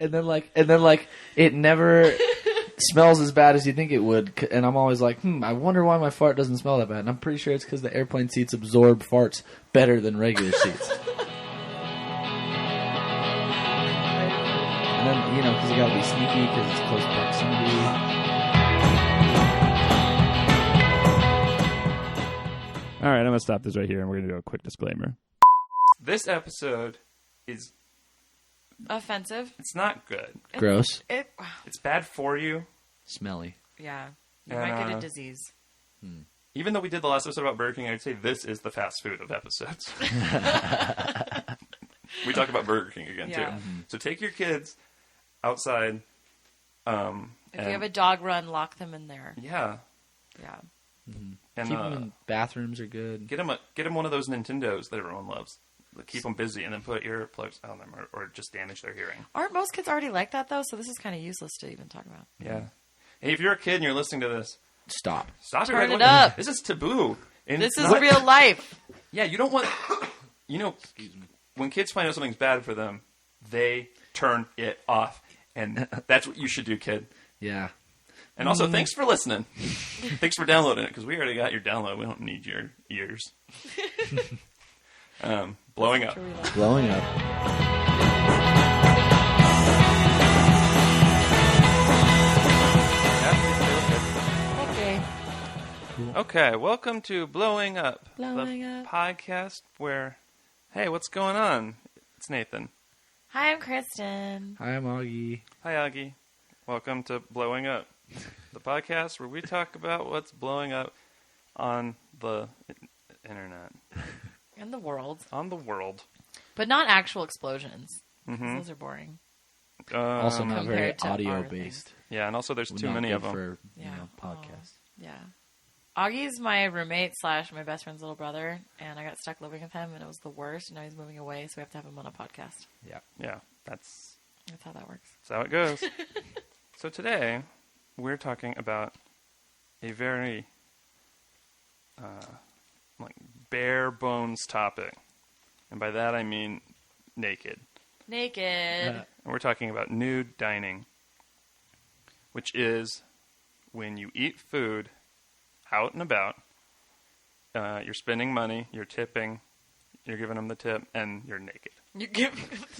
and then it never smells as bad as you think it would. And I'm always like, I wonder why my fart doesn't smell that bad. And I'm pretty sure it's because the airplane seats absorb farts better than regular seats. And then, because you gotta be sneaky because it's close proximity. All right, I'm going to stop this right here, and we're going to do a quick disclaimer. This episode is... offensive. It's not good. Gross. It's bad for you. Smelly. Yeah. You might get a disease. Even though we did the last episode about Burger King, I'd say this is the fast food of episodes. We talk about Burger King again, too. Mm-hmm. So take your kids outside. If you have a dog run, lock them in there. Yeah. Yeah. Mm-hmm. And keep them in bathrooms are good. Get them one of those Nintendos that everyone loves. Keep them busy and then put earplugs on them or just damage their hearing. Aren't most kids already like that, though? So this is kind of useless to even talk about. Yeah. Hey, if you're a kid and you're listening to this, stop Turn it up. This is taboo. And this is real life. Yeah, you don't want... Excuse me. When kids find out something's bad for them, they turn it off. And that's what you should do, kid. Yeah. And also, thanks for listening. Thanks for downloading it, because we already got your download. We don't need your ears. Blowing up. Blowing up. Okay. Okay, welcome to Blowing Up. Blowing the Up. Podcast where, hey, what's going on? It's Nathan. Hi, I'm Kristen. Hi, I'm Augie. Hi, Augie. Welcome to Blowing Up, the podcast where we talk about what's blowing up on the internet. In the world. On the world. But not actual explosions. Mm-hmm. Those are boring. Also not very Compared to audio-based. Yeah, and also there's too many of them. For, Yeah. podcasts. Yeah. Augie's my roommate / my best friend's little brother, and I got stuck living with him, and it was the worst, and now he's moving away, so we have to have him on a podcast. Yeah. Yeah, that's how that works. That's how it goes. So today, we're talking about a very bare bones topic. And by that I mean naked. Naked. And we're talking about nude dining, which is when you eat food out and about, you're spending money, you're tipping, you're giving them the tip, and you're naked. You give...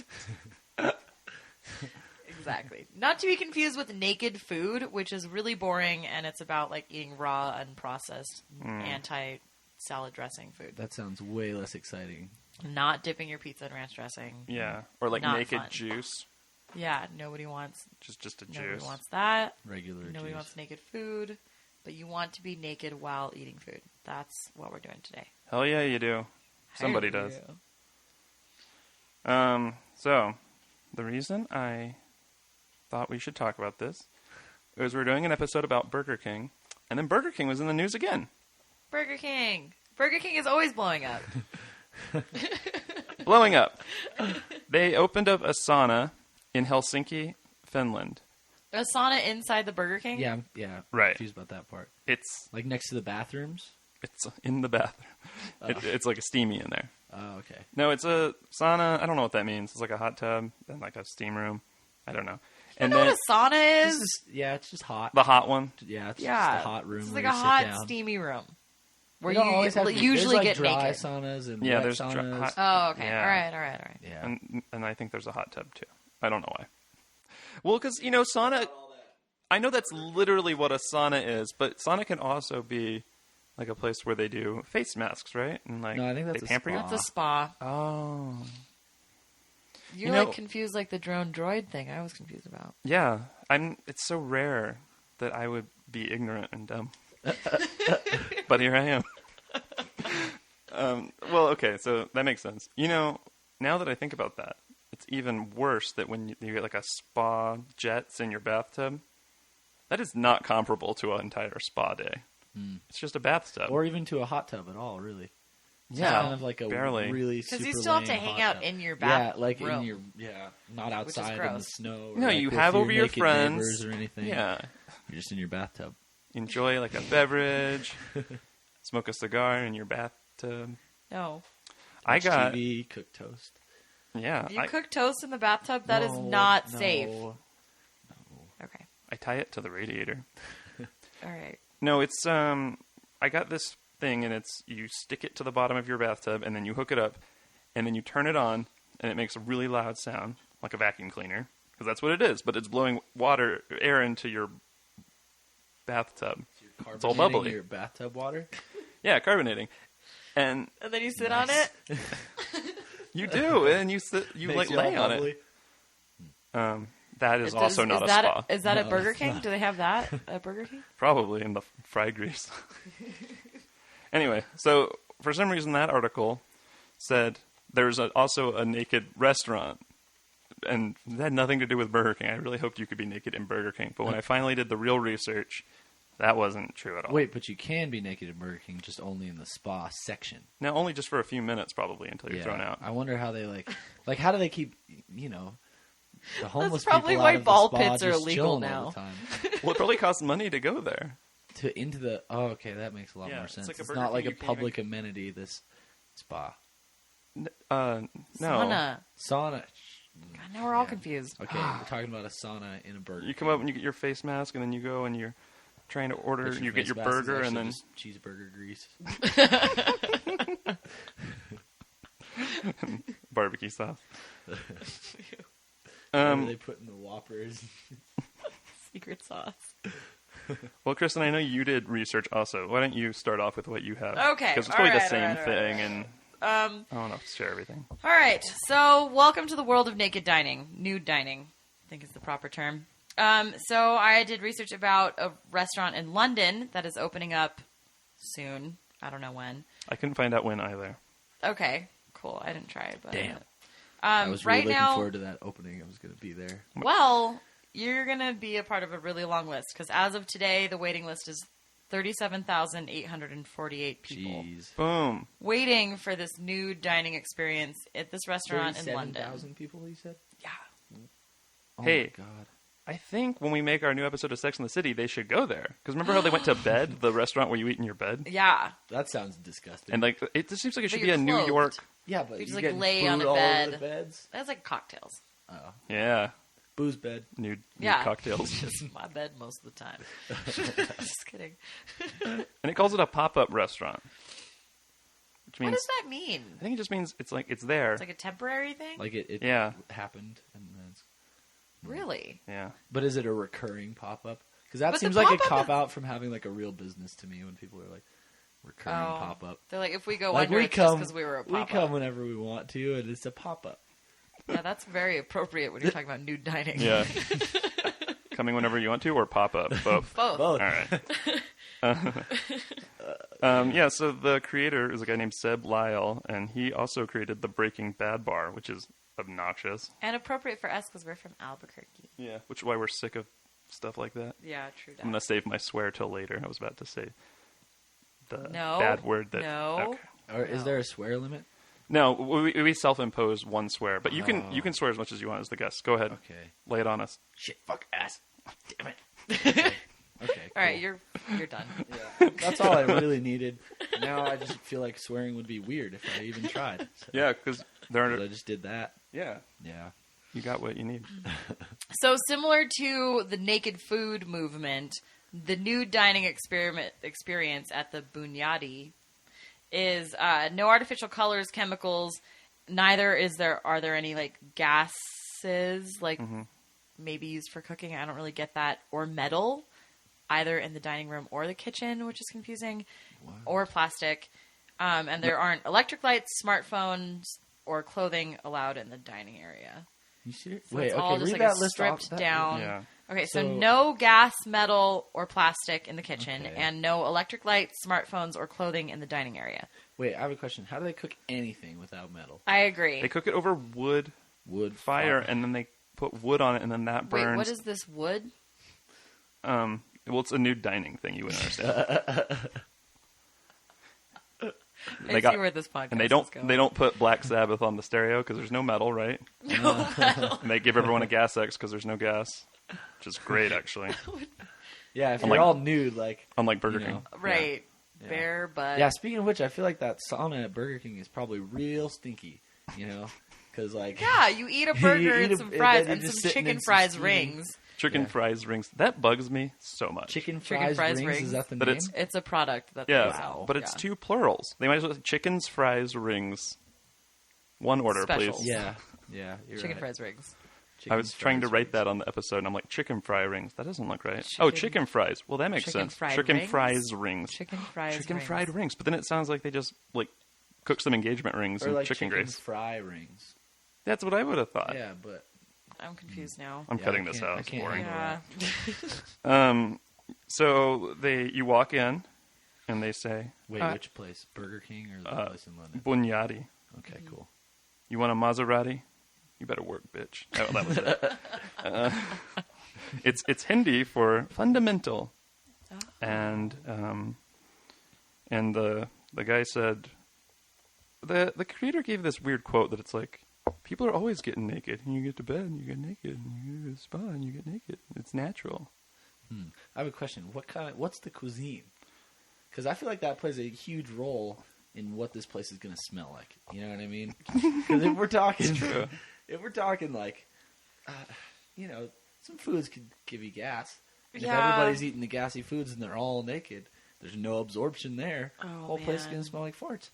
Exactly. Not to be confused with naked food, which is really boring, and it's about eating raw, unprocessed, anti-salad dressing food. That sounds way less exciting. Not dipping your pizza in ranch dressing. Yeah. Or Not naked fun. Juice. Yeah, nobody wants... Just a juice. Nobody wants that. Regular Nobody juice. wants naked food. But you want to be naked while eating food. That's what we're doing today. Hell yeah, you do. Somebody Hell does. yeah. So, the reason I thought we should talk about this is we're doing an episode about Burger King, and then Burger King was in the news again. Burger King. Burger King is always blowing up. Blowing up. They opened up a sauna in Helsinki, Finland. A sauna inside the Burger King? Yeah, Right. Confused about that part. It's next to the bathrooms? It's in the bathroom. It's like a steamy in there. Oh, okay. No, it's a sauna. I don't know what that means. It's like a hot tub and like a steam room. I don't know. You know what a sauna is? It's just hot. The hot one? Yeah, it's just a hot room. It's where like a you hot, sit down. steamy room. Where You don't you always have to, usually there's get dry naked. saunas and Yeah, wet there's saunas. Oh, okay. Yeah. All right. Yeah. And I think there's a hot tub too. I don't know why. Well, because, sauna... I know that's literally what a sauna is, but sauna can also be like a place where they do face masks, right? And No, I think that's they a pamper spa. you. That's a spa. Oh. You're confused like the drone droid thing I was confused about. Yeah. It's so rare that I would be ignorant and dumb. But here I am. Well, okay, so that makes sense. Now that I think about that, it's even worse that when you get like a spa jets in your bathtub, that is not comparable to an entire spa day. It's just a bathtub. Or even to a hot tub at all, really. It's Yeah, kind of like a barely. really super Because you still have to lame hang hot out tub. in your Yeah, bathroom. not outside in the gross. snow. No, you have over your friends. or anything. Yeah. You're just in your bathtub. Enjoy like a beverage, smoke a cigar in your bathtub. No. I Watch got TV, cook toast. Yeah. You cook toast in the bathtub? That is not safe. No. Okay. I tie it to the radiator. All right. No, it's I got this thing, and it's you stick it to the bottom of your bathtub, and then you hook it up, and then you turn it on, and it makes a really loud sound, like a vacuum cleaner, because that's what it is. But it's blowing air into your bathtub. So it's all bubbly. Your bathtub water? Yeah, carbonating. And then you sit on it? You do, and you like lay on it. That is also not a spa. Is that at Burger King? Do they have that at Burger King? Probably in the fry grease. Anyway, so for some reason that article said there's also a naked restaurant. And it had nothing to do with Burger King. I really hoped you could be naked in Burger King. But when I finally did the real research, that wasn't true at all. Wait, but you can be naked in Burger King, just only in the spa section. No, only just for a few minutes probably until you're thrown out. I wonder how they how do they keep, the homeless That's probably people why out of ball the spa pits are just illegal chilling now. all the time. Well, it probably costs money to go there. Okay, that makes a lot more it's sense. like a It's Burger not King like a you can't public amenity, this spa. No. Sauna. Sauna. God, now we're all confused. Okay, we're talking about a sauna in a burger. You come up and you get your face mask, and then you go and you're trying to order. But You get your face mask is burger, and actually then just cheeseburger grease. barbecue sauce. What are they put in the Whoppers? Secret sauce. Well, Kristen, I know you did research also. Why don't you start off with what you have? Okay, Because it's probably the alright, same alright, thing, and I don't know if to share everything. All right, so welcome to the world of naked dining. Nude dining, I think is the proper term. So I did research about a restaurant in London that is opening up soon. I don't know when. I couldn't find out when either. Okay, cool. I didn't try it, but Damn. I was right really looking now, forward to that opening. I was going to be there. well, you're going to be a part of a really long list because as of today, the waiting list is 37,848 people Jeez. Boom. waiting for this nude dining experience at this restaurant in London. 37,000 people, you said? Yeah. Oh Hey. my God. I think when we make our new episode of Sex and the City, they should go there. Because remember how they went to bed, the restaurant where you eat in your bed? Yeah. That sounds disgusting. And it just seems like it should But be a you're New clothed. York. yeah, but You just, you're like, getting lay food on a all bed. over the beds. That's like cocktails. Oh. Yeah. Booze bed. Nude Yeah. cocktails. Just my bed most of the time. Just kidding. And it calls it a pop-up restaurant. Which What means, does that mean? I think it just means it's there. It's like a temporary thing? Like it Yeah. happened. And then it's, Really? Yeah. but is it a recurring pop-up? Because that But the seems like a pop-up cop-out from having like a real business to me when people are like, recurring Oh. pop-up. They're like, if we go Like under, we it's just come, because we were a we pop-up. come whenever we want to, and it's a pop-up. Yeah, that's very appropriate when you're talking about nude dining. Yeah. Coming whenever you want to, or pop-up? Both. Both. Both. All right. Yeah, so the creator is a guy named Seb Lyle, and he also created the Breaking Bad bar, which is obnoxious. And appropriate for us because we're from Albuquerque. Yeah. Which is why we're sick of stuff like that. Yeah, true I'm going to save my swear till later. I was about to say the No. bad word that... No. Okay. Or is No. there a swear limit? No, we self-impose one swear, but you can swear as much as you want as the guest. Go ahead. Okay. Lay it on us. Shit, fuck, ass. Damn it. Okay. All right, cool. you're done. Yeah, that's all I really needed. Now I just feel like swearing would be weird if I even tried. So, Yeah, because there but I are... just did that. Yeah, Yeah. you got what you need. So similar to the naked food movement, the nude dining experience at the Bunyadi is no artificial colors, chemicals. Neither are there any like gases like maybe used for cooking. I don't really get that. Or metal, either in the dining room or the kitchen, which is confusing. Wow. Or plastic. And there aren't electric lights, smartphones, or clothing allowed in the dining area. You serious? So Wait, it's okay, all just read like that a list off. stripped down. Yeah. Okay, so So- no gas, metal, or plastic in the kitchen, Okay. and no electric lights, smartphones, or clothing in the dining area. Wait, I have a question. How do they cook anything without metal? I agree. They cook it over wood Wood, fire, and then they put wood on it, and then that burns. Wait, what is this wood? Well, it's a nude dining thing. You wouldn't understand. I see where this podcast and they is don't going. they don't put Black Sabbath on the stereo because there's no metal, right? No metal. And they give everyone a gas X because there's no gas, which is great actually. Yeah, if I'm you're like- all nude, like Unlike Burger You King. know. Right. Yeah. Bare butt. yeah. Speaking of which, I feel like that sauna at Burger King is probably real stinky. You know, because like Yeah, you eat a burger eat and some and fries then and you're just some sitting chicken in some fries steaming- rings. Chicken Yeah. fries rings. That bugs me so much. chicken Chicken fries, fries rings. rings. Is that the But name? it's- It's a product that Yeah, they sell. but it's Yeah. two plurals. They might as well say chickens, fries, rings. One order, Specials. please. yeah, you're chicken right. fries rings. I was Chicken trying to fries write rings. that on the episode, and I'm like, chicken fry rings. That doesn't look right. Chicken- chicken fries. Well, that makes chicken sense. fried Chicken rings? fries rings. Chicken fries Chicken rings. fried rings. But then it sounds like they just like cook some engagement rings Or and like chicken grease. fry rings. That's what I would have thought. Yeah, but I'm confused now. I'm Yeah, cutting I this can't- out. I It's can't boring. handle Yeah. So you walk in, and they say, wait, which place? Burger King or the place in London? Bunyadi. Okay, cool. You want a Maserati? You better work, bitch. Oh, that was it. It's Hindi for fundamental, and the guy said the creator gave this weird quote that it's like people are always getting naked, and you get to bed and you get naked, and you go to the spa and you get naked. It's natural. I have a question. What's the cuisine? Because I feel like that plays a huge role in what this place is going to smell like. You know what I mean? Because if we're talking like, some foods could give you gas. And Yeah. If everybody's eating the gassy foods and they're all naked, there's no absorption there. Oh, The whole place is man. going to smell like farts.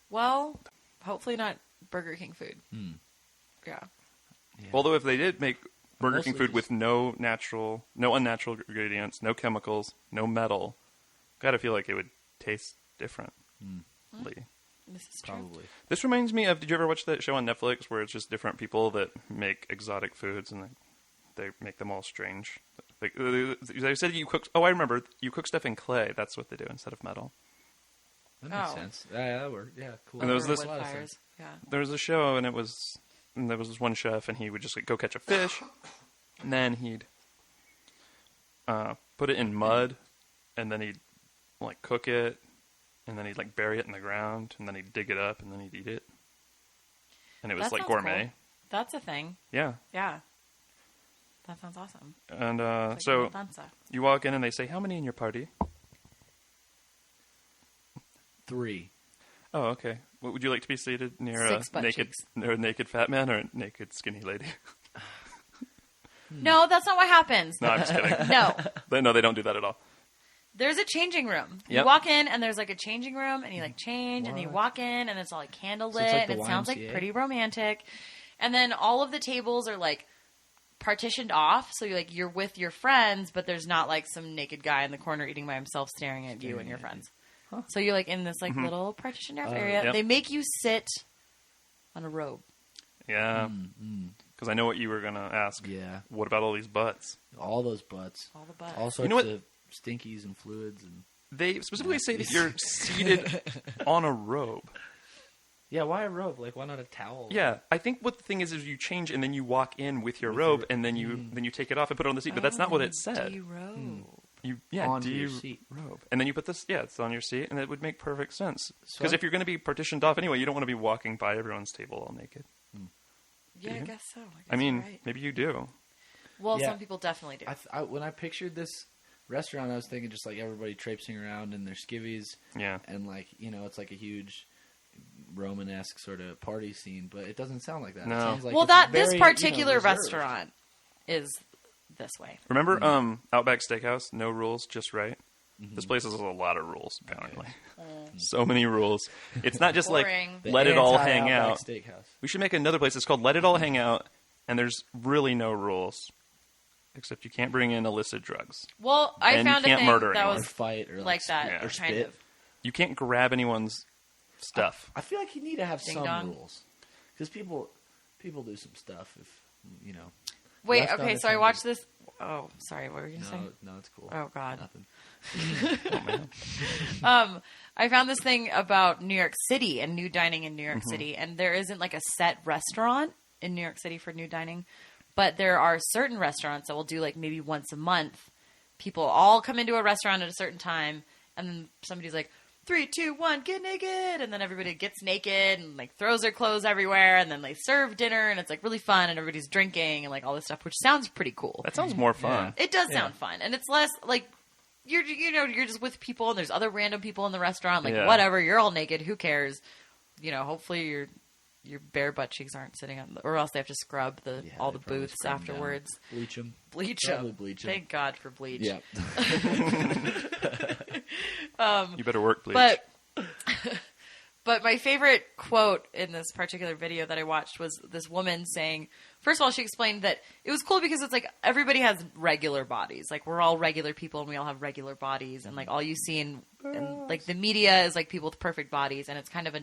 Well, hopefully not Burger King food. Yeah. Yeah. Although if they did make Burger King Mostly food with no unnatural ingredients, no chemicals, no metal, gotta feel like it would taste differently. This is true. Probably. This reminds me of, did you ever watch that show on Netflix where it's just different people that make exotic foods and they make them all strange? Like, they said you cook, I remember, you cook stuff in clay. That's what they do instead of metal. That makes Oh. sense. Yeah, that worked. Yeah, cool. And there was Over this- wood A lot of fires. sense. Yeah. There was a show and there was this one chef and he would just like, go catch a fish and then he'd put it in mud and then he'd like cook it and then he'd like bury it in the ground and then he'd dig it up and then he'd eat it. And it was That like sounds gourmet. cool. That's a thing. Yeah. Yeah. That sounds awesome. And It's like so a danza. you walk in and they say, how many in your party? 3. Oh, okay. What, would you like to be seated near 6 a butt naked, cheeks. near a naked fat man or a naked skinny lady? No, that's not what happens. No, I'm just kidding. No. No, they don't do that at all. There's a changing room. You Yep. walk in and there's like a changing room and you like change and you What? walk in and it's all like candlelit So it's like and the it sounds like YMCA? pretty romantic. And then all of the tables are like partitioned off, so you're with your friends, but there's not like some naked guy in the corner eating by himself staring at you and your friends. Huh. So you're like in this like little partitioned off area. Yep. They make you sit on a robe. Yeah. Because I know what you were going to ask. Yeah. What about all these butts? All those butts. All the butts. All sorts know what? of stinkies and fluids. And They specifically say that you're seated on a robe. yeah, why a robe? Like, why not a towel? Yeah, I think what the thing is you change and then you walk in with your robe and then you take it off and put it on the seat. But that's not what it said. D-robe. Onto your seat. robe, and then you put this. Yeah, it's on your seat, and it would make perfect sense. So Because I- if you're going to be partitioned off anyway, you don't want to be walking by everyone's table all naked. Yeah, I you? guess so. I mean, you're right. maybe you do. Well, Yeah. some people definitely do. When I pictured this restaurant, I was thinking just like everybody traipsing around in their skivvies, Yeah. and like it's like a huge Romanesque sort of party scene, but it doesn't sound like that. No. It sounds like Well, it's this very, particular reserved. restaurant is this way. Remember Outback Steakhouse? No rules, just right. This place has a lot of rules, apparently. So many rules. It's not just Boring. The let it all hang anti-Outback out. Steakhouse. We should make another place. It's called Let It All Hang Out, and there's really no rules, except you can't bring in illicit drugs. Well, I And you found a can't thing murder that anyone. Or was fight or like that, Yeah. or kind spit. of. You can't grab anyone's stuff. I feel like you need to have Ding some dong. rules because people do some stuff if Wait, Left okay, so I unattended. watched this. Oh, sorry, what were you going to say? No, it's cool. Oh, God. Nothing. I found this thing about New York City and nude dining in New York Mm-hmm. City, and there isn't like a set restaurant in New York City for nude dining, but there are certain restaurants that will do like maybe once a month. People all come into a restaurant at a certain time, and then somebody's like, 3, 2, 1, get naked, and then everybody gets naked and like throws their clothes everywhere, and then they serve dinner, and it's like really fun, and everybody's drinking and like all this stuff, which sounds pretty cool. That sounds more fun. It does sound fun, and it's less like you're just with people, and there's other random people in the restaurant. Like Yeah. whatever, you're all naked. Who cares? Hopefully you're your bare butt cheeks aren't sitting on, or else they have to scrub all the they probably booths scrub 'em down. afterwards. Bleach them. Bleach Probably them. bleach 'em. Thank God for bleach. Yeah. You better work, bleach. But my favorite quote in this particular video that I watched was this woman saying, first of all, she explained that it was cool because it's like everybody has regular bodies. Like we're all regular people and we all have regular bodies. And like all you see in like the media is like people with perfect bodies. And it's kind of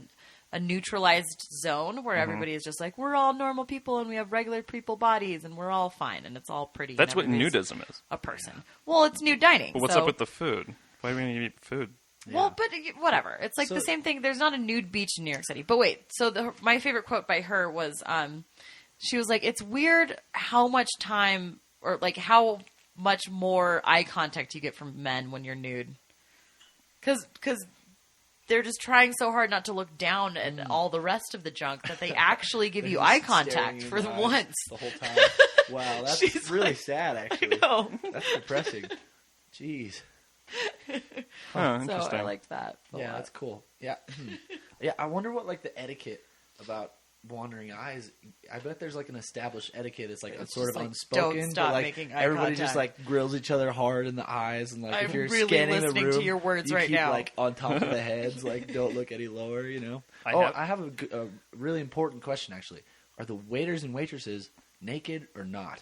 a neutralized zone where everybody is just like, we're all normal people and we have regular people bodies and we're all fine. And it's all pretty. That's what everybody's nudism is. a person. Well, it's nude dining. But what's so- up with the food? Why do we need to eat food? Well, but whatever. It's like So- the same thing. There's not a nude beach in New York City. But wait, so my favorite quote by her was, she was like, it's weird how much time or like how much more eye contact you get from men when you're nude. Because they're just trying so hard not to look down at all the rest of the junk that they actually give you eye contact for the once. The whole time. Wow, that's really sad, actually. No. That's depressing. Jeez. Oh, So interesting. I liked that. a Yeah, lot. that's cool. Yeah. Yeah, I wonder what, like, the etiquette about wandering eyes. I bet there's, like, an established etiquette. It's, like, It's sort just of like, unspoken. don't stop but, like, making eye everybody contact. just, like, grills each other hard in the eyes. And, like, I'm if you're really scanning the listening room, to your words you right keep, now. like, on top of the heads. Like, don't look any lower, you know? I have a really important question, actually. Are the waiters and waitresses naked or not?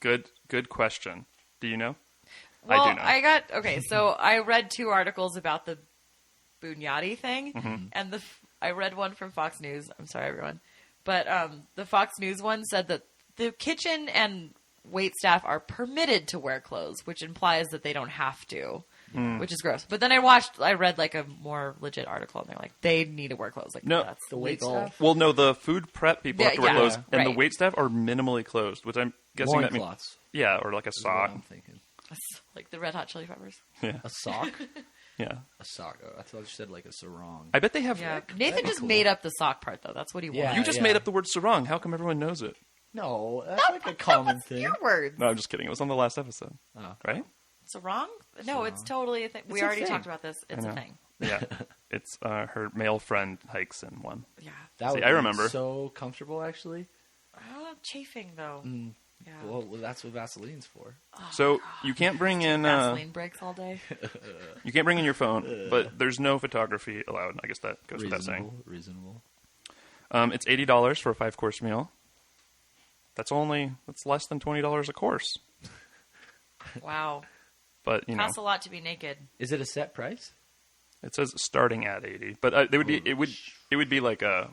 Good question. Do you know? Well, I do know. so I read 2 articles about the Bunyadi thing, Mm-hmm. and I read one from Fox News. I'm sorry, everyone. But the Fox News one said that the kitchen and wait staff are permitted to wear clothes, which implies that they don't have to, which is gross. But then I read like a more legit article, and they're like, they need to wear clothes. Like, No. that's The wait legal. staff? Well, no, the food prep people have to wear Yeah, clothes, and the right. wait staff are minimally closed, which I'm guessing that means Loincloths. yeah, or like a is what sock. I'm thinking. Like the Red Hot Chili Peppers. Yeah, A sock? yeah. A sock. Oh, I thought you said, like, a sarong. I bet they have. Yeah, That'd Nathan be just cool. made up the sock part, though. That's what he Yeah. wanted. You just made up the word sarong. How come everyone knows it? No, that's like a common thing. Your words. No, I'm just kidding. It was on the last episode, Oh. right? Sarong? No, it's totally a thing. We a already thing. talked about this. It's I a know. thing. Yeah, it's her male friend hikes in one. Yeah. That See, would I be remember. so comfortable, actually. Chafing, though. Yeah. Well, that's what Vaseline's for. So you can't bring in Vaseline breaks all day. you can't bring in your phone, but there's no photography allowed. I guess that goes without saying. Reasonable. It's $80 for a 5-course meal. That's less than $20 a course. Wow. But you know, Costs a lot to be naked. Is it a set price? it says starting at 80. But they would be it would be like a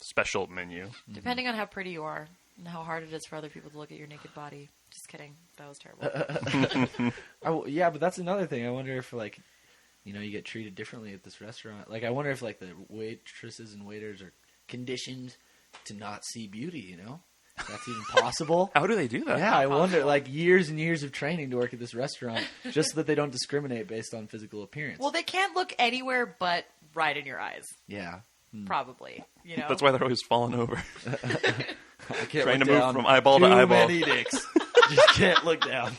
special menu. Depending on how pretty you are and how hard it is for other people to look at your naked body. Just kidding. That was terrible. Yeah, but that's another thing. I wonder if, like, you get treated differently at this restaurant. Like, I wonder if, like, the waitresses and waiters are conditioned to not see beauty, If that's even possible. How do they do that? Yeah, I wonder, like, years and years of training to work at this restaurant just so that they don't discriminate based on physical appearance. Well, they can't look anywhere but right in your eyes. Yeah. Probably. That's why they're always falling over. I can't Trying look to move down. from eyeball to Too eyeball. many dicks. Just can't look down.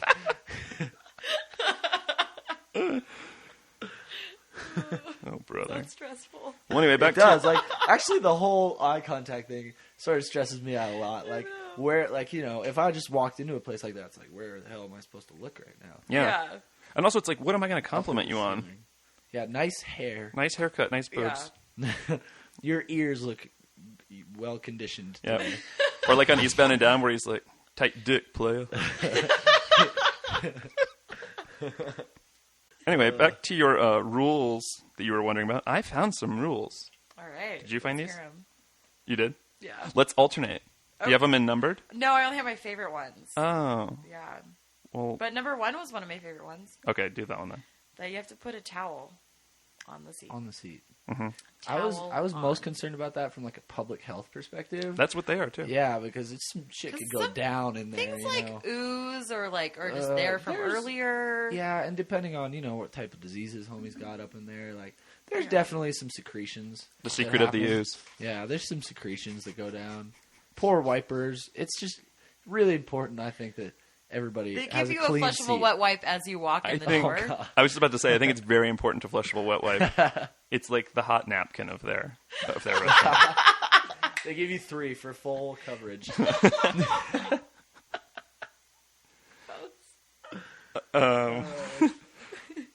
Oh, brother. That's stressful. Well, anyway, back It does. Like, actually, the whole eye contact thing sort of stresses me out a lot. Like, where, like, if I just walked into a place like that, it's like, where the hell am I supposed to look right now? yeah. And also, it's like, what am I going to compliment you on? Yeah, nice hair. Nice haircut, nice boobs. Your ears look well conditioned Yeah. today. Or like on Eastbound and Down, where he's like, tight dick, player. Anyway, back to your rules that you were wondering about. I found some rules. All right. Did you find Let's these? hear 'em. You did? Yeah. Let's alternate. Do you have them in numbered? No, I only have my favorite ones. Oh. Yeah. Well, But number 1 was one of my favorite ones. okay, do that one then. That you have to put a towel on the seat. On the seat. Mm-hmm. I was Towel most on. concerned about that from, like, a public health perspective. That's what they are, too. Yeah, because some shit 'Cause could go some down in there, Things like ooze or just Uh, there from there's- earlier. Yeah, and depending on, what type of diseases homie's got up in there, like, there's Yeah. definitely some secretions. The that secret of the happen. ooze. Yeah, there's some secretions that go down. Poor wipers. It's just really important, I think, that everybody They has give you a a clean flushable seat. wet wipe as you walk in the think- door. Oh, God. I was just about to say, I think it's very important to flushable wet wipe. It's like the hot napkin of their restaurant. They give you 3 for full coverage.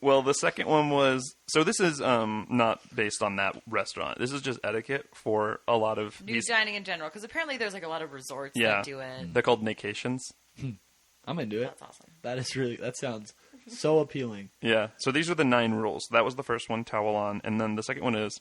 Well, the second one was... So this is not based on that restaurant. This is just etiquette for a lot of Nude dining in general, because apparently there's like a lot of resorts Yeah. that do it. They're called nakations. I'm into it. That's awesome. That sounds so appealing. Yeah. So these are the 9 rules. That was the first one, towel on. And then the second one is...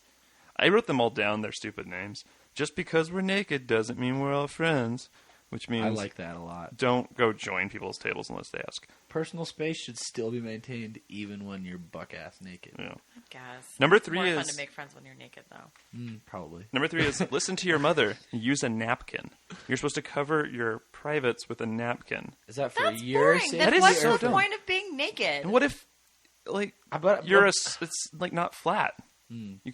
I wrote them all down. They're stupid names. Just because we're naked doesn't mean we're all friends. Which means... I like that a lot. Don't go join people's tables unless they ask. Personal space should still be maintained even when you're buck-ass naked. Yeah. I guess. Number It's 3 more is... fun to make friends when you're naked, though. Probably. Number 3 is listen to your mother. Use a napkin. You're supposed to cover your privates with a napkin. Is that for That's your boring. safety? Then That is what's so the dumb. point of being naked? And what if, like, it's like not flat. You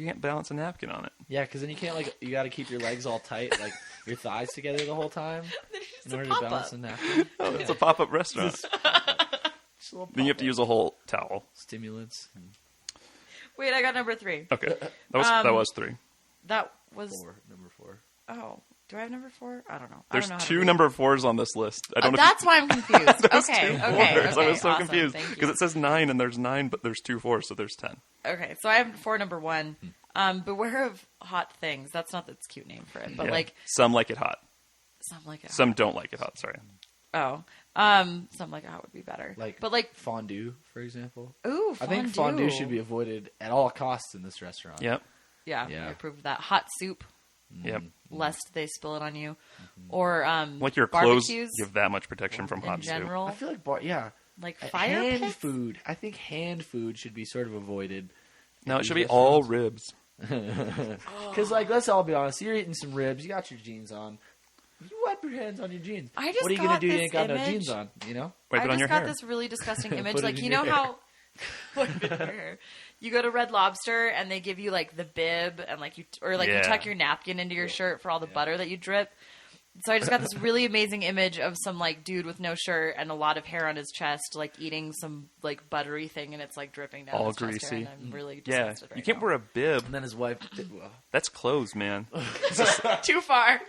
can't balance a napkin on it. Yeah, because then you got to keep your legs all tight, like your thighs together the whole time It's in a order to pop-up. balance a napkin. Oh, it's a pop-up restaurant. Just a little Then you have to use a whole towel. stimulants. Wait, I got number 3. Okay, that was 3. That was... Number 4. Oh, do I have number 4? I don't know. There's I don't know how to 2 read. number 4s on this list. I don't know. That's why I'm confused. okay. I was so awesome. confused Thank you. because it says 9 and there's 9, but there's 2 4s, so there's 10. Okay, so I have 4 number 1. Beware of hot things. That's not the cute name for it, but Yeah. like Some like it hot. some like it. Some don't like it hot. Sorry. Oh, some like it hot would be better. But like fondue, for example. ooh, I think fondue should be avoided at all costs in this restaurant. Yep. Yeah, Yeah. I approve of that. Hot soup, Yep. lest they spill it on you, or Like your clothes, barbecues you have that much protection from in hot soup. general. I feel like Like fire hand pits? food. I think hand food should be sort of avoided. No, at it these should be all restaurants. ribs. Because, let's all be honest. You're eating some ribs. You got your jeans on. You wipe your hands on your jeans. I just what are you got gonna do? You this ain't got no image. jeans on. You know. Wipe I it on just your got hair. this really disgusting image. Put it Like in you your know hair. how Wipe it in your hair. You go to Red Lobster and they give you like the bib and like you Yeah. tuck your napkin into your shirt for all the butter that you drip. So I just got this really amazing image of some like dude with no shirt and a lot of hair on his chest, like eating some like buttery thing, and it's like dripping down All his chest greasy. hair, and I'm really Yeah, disgusted right you can't now. wear a bib. And then his wife. That's clothes, man. Too far.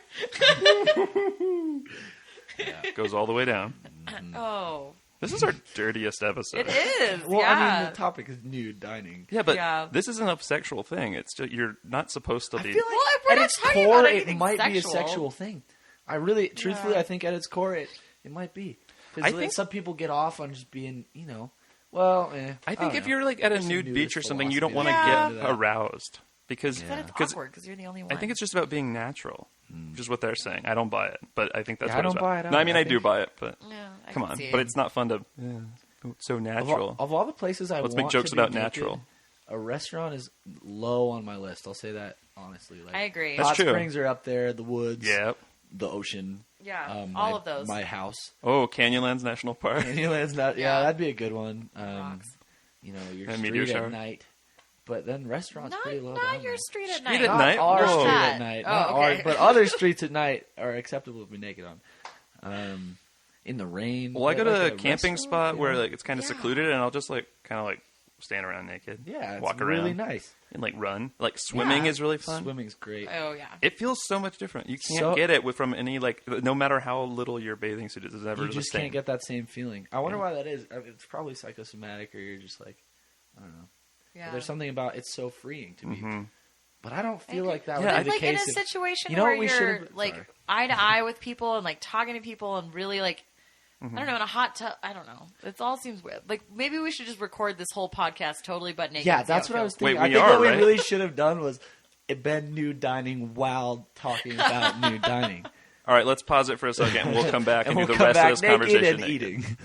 It goes all the way down. Oh, This is our dirtiest episode. it is. Well, yeah. I mean, the topic is nude dining. Yeah, but Yeah. this isn't a sexual thing. It's just you're not supposed to be. I feel like Well, we're at not its talking core, about it anything might be a sexual. sexual thing. I really, truthfully, Yeah. I think at its core, it might be. I Because think- some people get off on just being, well, I think don't if know. you're like at a There's some nude beach or nudist something, you don't want to philosophy get that. aroused because But it's because awkward because you're the only one. I think it's just about being natural, which is what they're saying. I don't buy it, but I think that's Yeah, what I it's don't about. buy it No, I either. mean I I do think- buy it, but Yeah, I come can on. see But it. it's not fun to. So natural. Of all the places I Let's want make jokes to be about naked, natural. a restaurant is low on my list. I'll say that honestly. Like, I agree. That's Hot true. springs are up there. The woods. Yeah. The ocean. Yeah, my- all of those. My house. Oh, Canyonlands National Park. Canyonlands. Yeah, Yeah. that'd be a good one. Rocks. Your And meteor street shower. at night. But then restaurants pretty low down Not your there. street at Street night. at Not night? our Whoa. street That. at night. Oh, Not okay. ours, but other streets at night are acceptable to be naked on. In the rain. Well, I go but to like a camping restaurant, spot you where know? like it's kind of Yeah. secluded, and I'll just like kind of like stand around naked. Yeah, it's walk really around nice. and like run. Like swimming Yeah. is really fun. Swimming's great. Oh yeah. It feels so much different. You can't So- get it from any like no matter how little your bathing suit is. It's never You the just same. can't get that same feeling. I wonder Yeah. why that is. I mean, it's probably psychosomatic, or you're just like, I don't know. Yeah. But there's something about it's so freeing to me. Mhm. But I don't feel agree. like that Yeah, would I be the like in case. a if- situation you know where what we you're should've- like sorry. eye to eye with people and like talking to people and really like Mm-hmm. I don't know in a hot tub. I don't know. It all seems weird. Like maybe we should just record this whole podcast totally butt naked. Yeah, and see how that's it what I was feels. thinking. Wait, I we think are, what we right? really should have done was it been nude dining while talking about nude dining. All right, let's pause it for a second. We'll come back and, we'll do the come rest back of this naked conversation. and eating.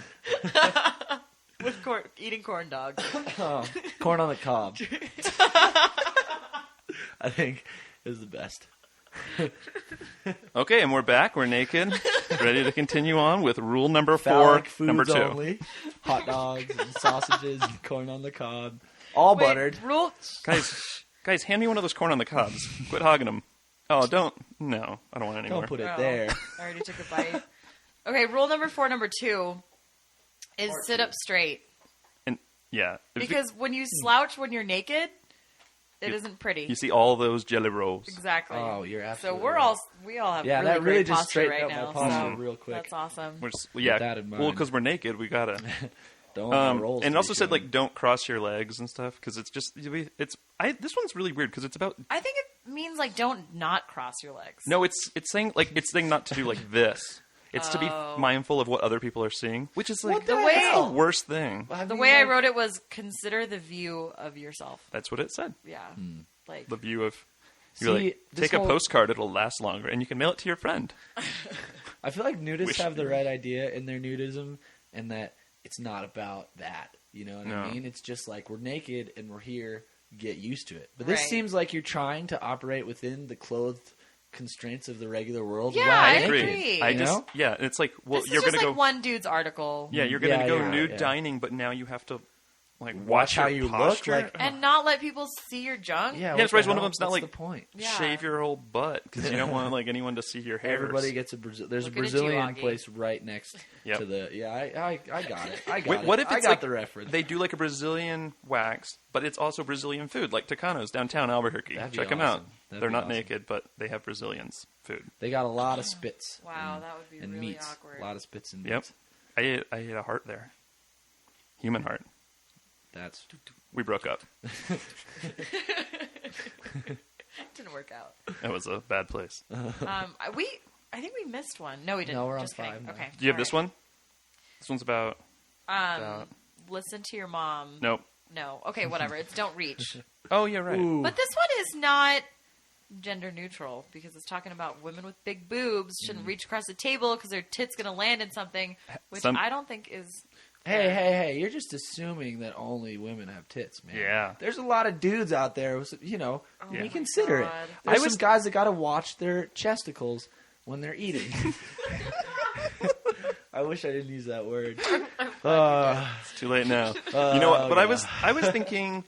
with eating corn dogs. Oh, corn on the cob. I think is the best. Okay, and we're back. We're naked, ready to continue on with rule number 4, Phallic foods number 2. only. Hot dogs and sausages and corn on the cob. All Wait, buttered. Rule. Guys, hand me one of those corn on the cobs. Quit hogging them. Oh, don't. No, I don't want any more. Don't put it Oh, there. I already took a bite. Okay, rule number 4, number 2 is sit up straight. And yeah, if Because when you slouch when you're naked, It isn't pretty. You see all those jelly rolls. Exactly. Oh, you're absolutely So we all have Yeah, really that really great just posture straightened right up now. my posture So real quick. that's awesome. that in mind. Well, because we're naked, we gotta. Don't have rolls And it to also be said shown. like don't cross your legs and stuff because it's just this one's really weird because it's about I think it means like don't not cross your legs. no it's saying not to do like this. It's to be mindful of what other people are seeing, which is like What the that's hell? the worst thing. The way I wrote it was consider the view of yourself. That's what it said. Yeah. Like The view of See, you're like this take a whole- postcard, it'll last longer, and you can mail it to your friend. I feel like nudists Wish have the you- right idea in their nudism, and that it's not about that. You know what No. I mean? It's just like we're naked and we're here. Get used to it. But this Right. seems like you're trying to operate within the clothed constraints of the regular world. Yeah, while I naked. agree. I You just know? it's like well this you're is just gonna like go one dude's article. yeah you're gonna Yeah, go yeah, nude yeah. dining, but now you have to like Watch how your you look, posture. like- And not let people see your junk. Yeah, that's what right, the one of hell? them's not What's like- the point. Yeah. shave your whole butt because you don't want like anyone to see your hairs. Everybody gets a Brazil. There's Looking a at you, Brazilian Augie. place right next Yep. to the. Yeah, I got it. I got Wait, it. what if I it's got like the reference? they do like a Brazilian wax, but it's also Brazilian food, like Tucanos downtown Albuquerque. That'd be Check them out. awesome. That'd They're be not awesome. naked, but they have Brazilians food. They got a lot of spits. Wow, and, that would be and really meats. awkward. A lot of spits and Yep. meats. I ate a heart there, human heart. That's We broke up. Didn't work out. That was a bad place. I think we missed one. No, we didn't. No, we're on Just kidding. 5 now. Okay. Do you have all this right. one? This one's about. Listen to your mom. Nope. No. Okay, whatever. It's don't reach. Oh yeah, right. Ooh. But this one is not gender neutral because it's talking about women with big boobs shouldn't reach across the table because their tit's going to land in something, which I don't think is. Hey! You're just assuming that only women have tits, man. Yeah. There's a lot of dudes out there. You know, Yeah. you consider it. God. There's some guys that got to watch their chesticles when they're eating. I wish I didn't use that word. It's too late now. You know what? But yeah. I was thinking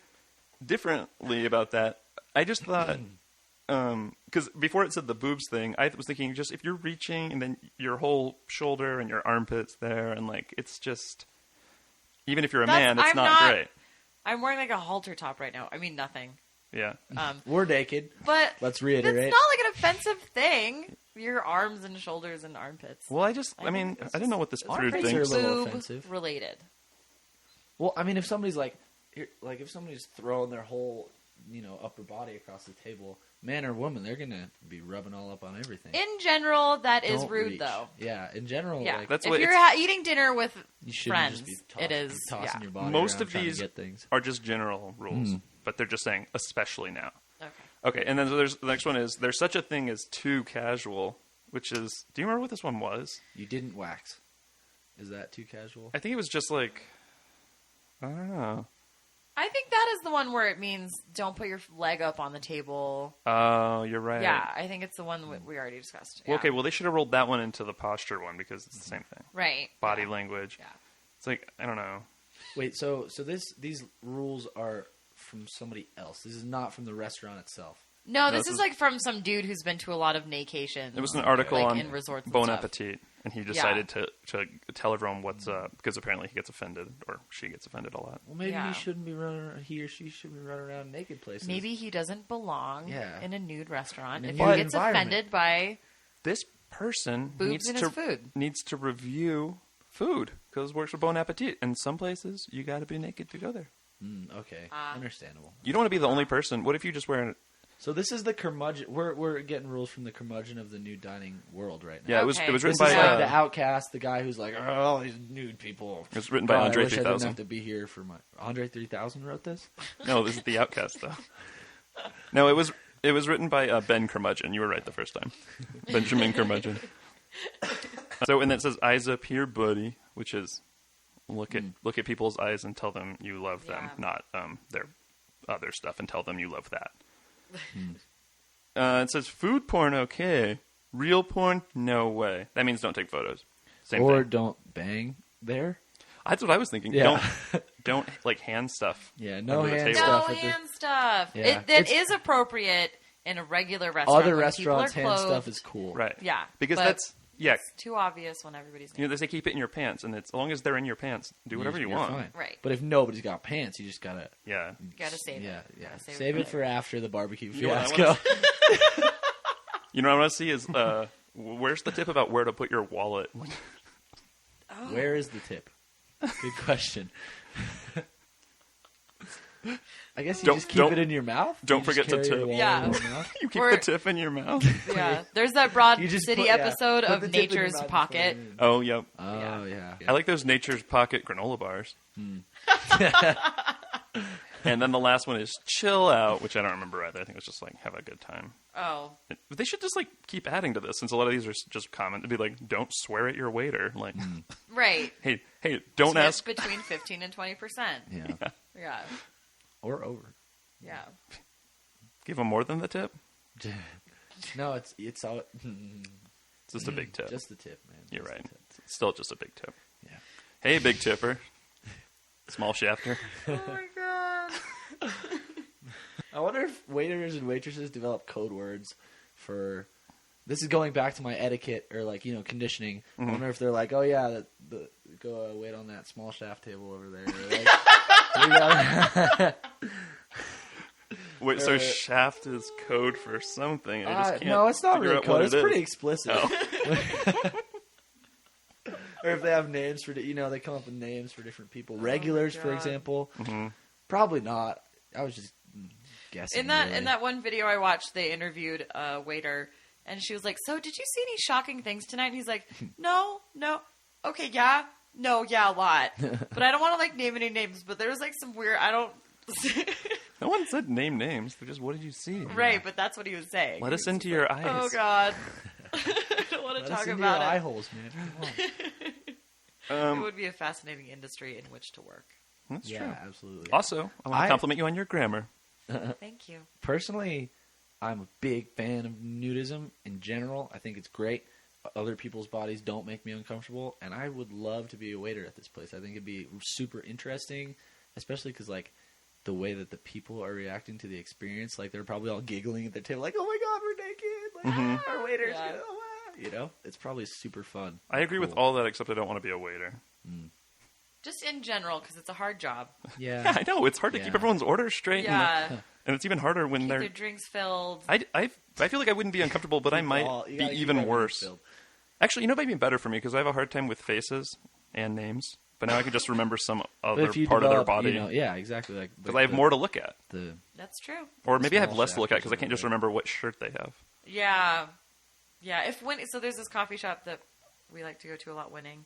differently about that. I just thought because before it said the boobs thing, I was thinking just if you're reaching and then your whole shoulder and your armpits there, and like it's just even if you're a man, it's I'm not great. I'm wearing like a halter top right now. I mean nothing. Yeah. We're naked. But Let's it's reiterate. not like an offensive thing. Your arms and shoulders and armpits. Well, I mean, I don't know what this prude Armpits are thinks. a little Boob offensive. related. Well, I mean, if somebody's like if somebody's throwing their whole, upper body across the table, man or woman, they're gonna be rubbing all up on everything. In general, that is Don't rude reach. though. Yeah, in general, Yeah, like, That's if what you're it's- eating dinner with you shouldn't friends, just be it is tossing yeah. your body Most around of trying to these get things. are just general rules, but they're just saying especially now. Okay. Okay, and then so the next one is there's such a thing as too casual, which is do you remember what this one was? You didn't wax. Is that too casual? I think it was just like I don't know. I think that is the one where it means don't put your leg up on the table. Oh, you're right. Yeah, I think it's the one we already discussed. Well, Yeah. okay, well they should have rolled that one into the posture one because it's the same thing. Right. Body Yeah. language. Yeah. It's like I don't know. Wait, so these rules are from somebody else. This is not from the restaurant itself. No, No, this this is is- like from some dude who's been to a lot of nakations. It was an article like on in resorts and Bon stuff. Appetit, and he decided to tell everyone what's up because apparently he gets offended or she gets offended a lot. Well, maybe Yeah. he shouldn't be running. He or she shouldn't be running around naked places. Maybe he doesn't belong Yeah. in a nude restaurant In a if nude he gets environment. offended by This person boobs in his food. needs to review food because it works for Bon Appetit, and some places you got to be naked to go there. Okay, Ah. understandable. You don't want to be the only person. What if you just wear? So this is the curmudgeon. We're getting rules from the curmudgeon of the nude dining world right now. Yeah, Okay. it was This written is by like the outcast, the guy who's like, oh, all these nude people. it was written by God, Andre I wish I didn't 3000. have to be here for my Andre 3000 wrote this. No, this is the Outcast though. No, it was written by Ben Curmudgeon. You were right the first time, Benjamin Curmudgeon. So and it says eyes up here, buddy, which is look at people's eyes and tell them you love them, Yeah. not their other stuff, and tell them you love that. It says food porn, okay. Real porn, no way. That means don't take photos. Same Or thing. don't bang there. That's what I was thinking. Yeah. Don't like hand stuff. Yeah, no under the hand table. no stuff at the- hand stuff. Yeah. That It's- is appropriate in a regular restaurant. Other when restaurants, people are hand clothed. stuff is cool. Right. Yeah, Because but- that's Yeah. It's too obvious when everybody's naked. You know, they say keep it in your pants, and it's as long as they're in your pants, do whatever you You're want. fine. Right. But if nobody's got pants, you just gotta. Yeah. You gotta save it. Yeah. Gotta Save it later. for after the barbecue You know what I fiasco. You know what I want to see is where's the tip about where to put your wallet? Oh. Where is the tip? Good question. I guess you Don't- just keep don't- it in your mouth. don't You just forget to carry your tip. wallet Yeah. in your mouth? You keep Or- the tip in your mouth. Yeah. There's that Broad You just City put- yeah, episode put of the tip in your Nature's mouth Pocket. before you- Oh, yep. Oh yeah. I like those Nature's Pocket granola bars. And then the last one is chill out, which I don't remember either. I think it's just like have a good time. Oh. But they should just like keep adding to this, since a lot of these are just common. It'd be like, don't swear at your waiter. Like, Right. hey, don't Tip ask. between 15 and 20%. Yeah. Yeah. Or over. Yeah. Give them more than the tip. No, it's all It's just a big tip. just the tip, man. You're Just right. the tip. It's still just a big tip. Yeah. Hey, big tipper. Small shafter. Oh my god. I wonder if waiters and waitresses develop code words for. This is going back to my etiquette or like conditioning. I wonder if they're like, oh yeah, go wait on that small shaft table over there. Or, like, we got- Wait, so shaft is code for something. I just can't no, it's not figure really out code. what It's it pretty is. explicit. Or if they have names for, they come up with names for different people. Regulars, for God. example. Mhm. Probably not. I was just guessing. In that really. in that one video I watched, they interviewed a waiter, and she was like, "So, did you see any shocking things tonight?" And he's like, "No, okay, yeah, no, yeah, a lot, but I don't want to like name any names. But there was like some weird, I don't." No one said name names. They're just, what did you see? Right, but that's what he was saying. Let He us was into just your like, eyes. Oh God, I don't want Let to us talk into about your eye it. holes, man. Come on. It would be a fascinating industry in which to work. That's Yeah, true. absolutely. Also, I want to compliment you on your grammar. Thank you. Personally, I'm a big fan of nudism in general. I think it's great. Other people's bodies don't make me uncomfortable, and I would love to be a waiter at this place. I think it'd be super interesting, especially because like the way that the people are reacting to the experience, like they're probably all giggling at their table, like, "Oh my God, we're naked! Like, our waiters, Yeah. It's probably super fun. I agree with all that, except I don't want to be a waiter. Just in general, because it's a hard job. Yeah, Yeah, I know. It's hard to keep Yeah. everyone's orders straight. Yeah, And it's even harder when keep they're... their drinks filled. I feel like I wouldn't be uncomfortable, but I might be even worse. Actually, it might be better for me because I have a hard time with faces and names. But now I can just remember some other part of their body. yeah, exactly. Like Because I have more to look at. That's true. Or maybe I have Small less to look at shaft or because I can't just something. remember what shirt they have. Yeah. So there's this coffee shop that we like to go to a lot, Winning,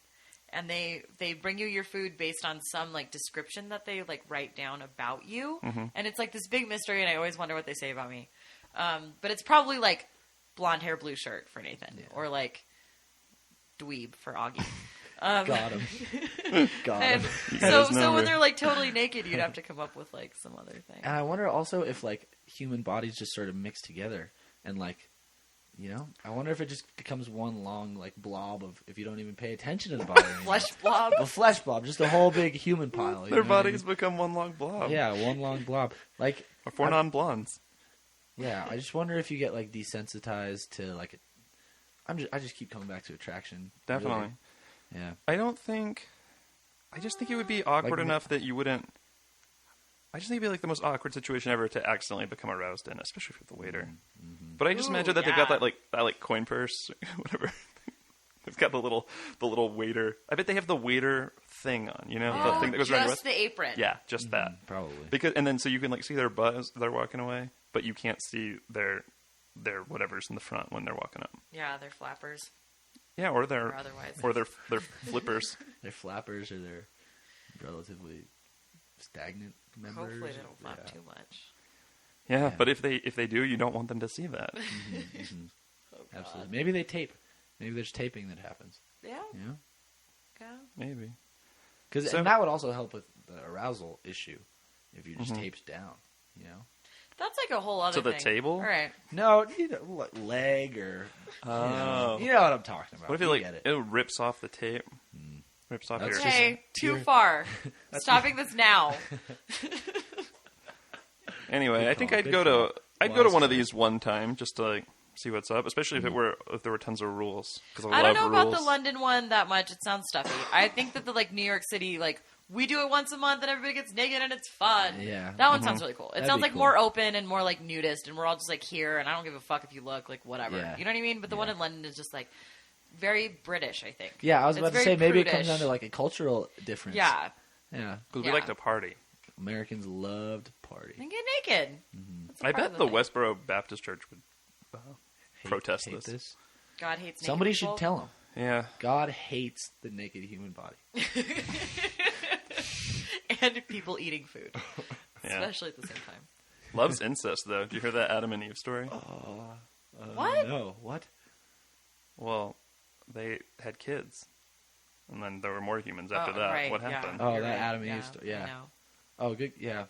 and they bring you your food based on some like description that they like write down about you, and it's like this big mystery, and I always wonder what they say about me. But it's probably like blonde hair, blue shirt for Nathan, or like dweeb for Augie. Got him. Got And him. You got his so number. when they're like totally naked, you'd have to come up with like some other thing. And I wonder also if like human bodies just sort of mix together and like, I wonder if it just becomes one long like blob of if you don't even pay attention to the body. anymore. Flesh blob. A flesh blob, just a whole big human pile. you Their know what I bodies become one long blob. mean? Yeah, one long blob. Like, Or four non-blondes. yeah, I just wonder if you get like desensitized to like. I just keep coming back to attraction. Definitely. Really. Yeah. I just think it would be awkward Like- enough that you wouldn't... I just think it'd be like the most awkward situation ever to accidentally become aroused in, especially with the waiter. But I just Ooh, imagine that they've got yeah. that like coin purse, whatever. They've got the little waiter. I bet they have the waiter thing on, the thing that goes around your just waist. the apron. Yeah, just that. Probably. And then so you can like see their butt as they're walking away, but you can't see their whatever's in the front when they're walking up. Yeah, they're flappers. Yeah, or their Or otherwise. or their flippers. They're flappers or they're relatively stagnant members. Hopefully they don't flap Yeah. too much. Yeah, Yeah. but if they do, you don't want them to see that. Oh, God. Absolutely. Maybe they tape. Maybe there's taping that happens. Yeah. Yeah. Maybe. Because So- and that would also help with the arousal issue if you just taped down. That's like a whole other To the thing. table? All right. No, leg or Oh. you know what I'm talking about. What if You it get it. it rips off the tape? Rips off That's your... just- Okay, too you're- far. Stopping this now. Anyway, Good I think call, I'd good go call. to I'd go to Wise one of guy. these one time just to like see what's up, especially if there were tons of rules. Because I don't know rules. about the London one that much. It sounds stuffy. I think that the New York City, we do it once a month and everybody gets naked and it's fun. Yeah. That one sounds really cool. It That'd sounds be like cool. more open and more nudist, and we're all just here, and I don't give a fuck if you look whatever. Yeah. You know what I mean? But the one in London is just very British, I think. Yeah, I was It's about to very say maybe it prudish. comes down to a cultural difference. Yeah. Yeah. Because Yeah. we like to party. Americans love to party. And get naked. That's a I part bet of the thing. Westboro Baptist Church would protest Hate this. God hates naked Somebody people. should tell them. Yeah. God hates the naked human body. And people eating food. Yeah. Especially at the same time. Loves incest, though. Do you hear that Adam and Eve story? What? No. What? Well, they had kids. And then there were more humans after that. Right, What yeah. happened? Oh, You're that right. Adam and Yeah, Eve story. I Yeah. know. Oh, good. Yeah.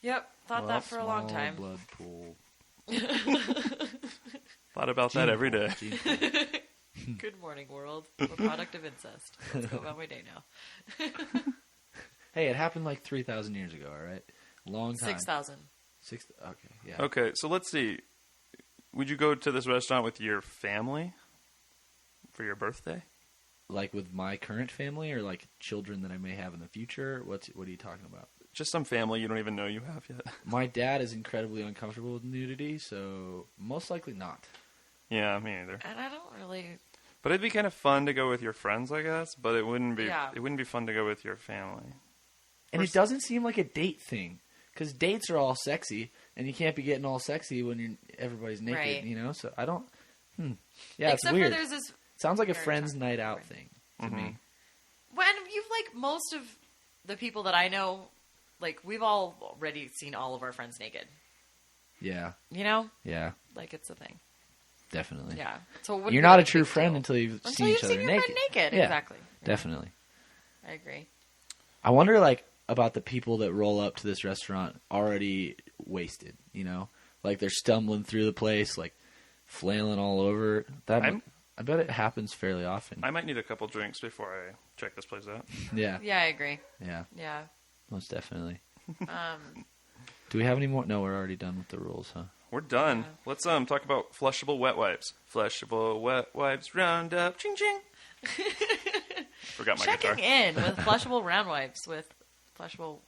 Yep, thought that for a long Small time. Blood pool. Thought about that every day. Gene pool. Good morning, world. I'm a product of incest. Let's go about my day now. Hey, it happened 3,000 years ago. All right, long time. 6,000. Okay. Yeah. Okay, so let's see. Would you go to this restaurant with your family for your birthday? With my current family, or children that I may have in the future. What are you talking about? Just some family you don't even know you have yet. My dad is incredibly uncomfortable with nudity, so most likely not. Yeah, me neither. And I don't really... But it'd be kind of fun to go with your friends, I guess. But it wouldn't be. Yeah. It wouldn't be fun to go with your family. And it doesn't seem like a date thing, because dates are all sexy, and you can't be getting all sexy when everybody's naked, Right. So I don't. Yeah, Except it's weird. for there's this... Sounds like a Very friends' tough night out part. thing to me. When you've, most of the people that I know, we've all already seen all of our friends naked. Yeah, You know? yeah, It's a thing. definitely. Yeah. So it wouldn't You're be not a a true big friend deal. until you've Until seen you've each other seen your naked. friend naked. Yeah, Exactly. definitely. I agree. I wonder, about the people that roll up to this restaurant already wasted. They're stumbling through the place, flailing all over. I bet it happens fairly often. I might need a couple drinks before I check this place out. Yeah, Yeah, I agree. yeah, Yeah. most definitely. Do we have any more? No, we're already done with the rules, huh? We're done. Yeah. Let's talk about flushable wet wipes. Flushable wet wipes, round up, ching ching. Forgot my Checking guitar. in with flushable round wipes with flushable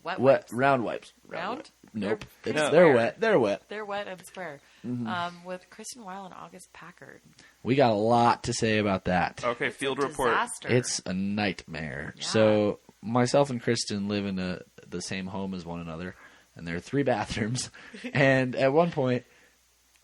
wet Wet wipes. round wipes. Round? Nope. They're They're square. wet. They're wet. They're wet and square. With Kristen Weil and August Packard. We got a lot to say about that. Okay, It's field a report. Disaster. It's a nightmare. Yeah. So myself and Kristen live in the same home as one another, and there are 3 bathrooms. And at one point,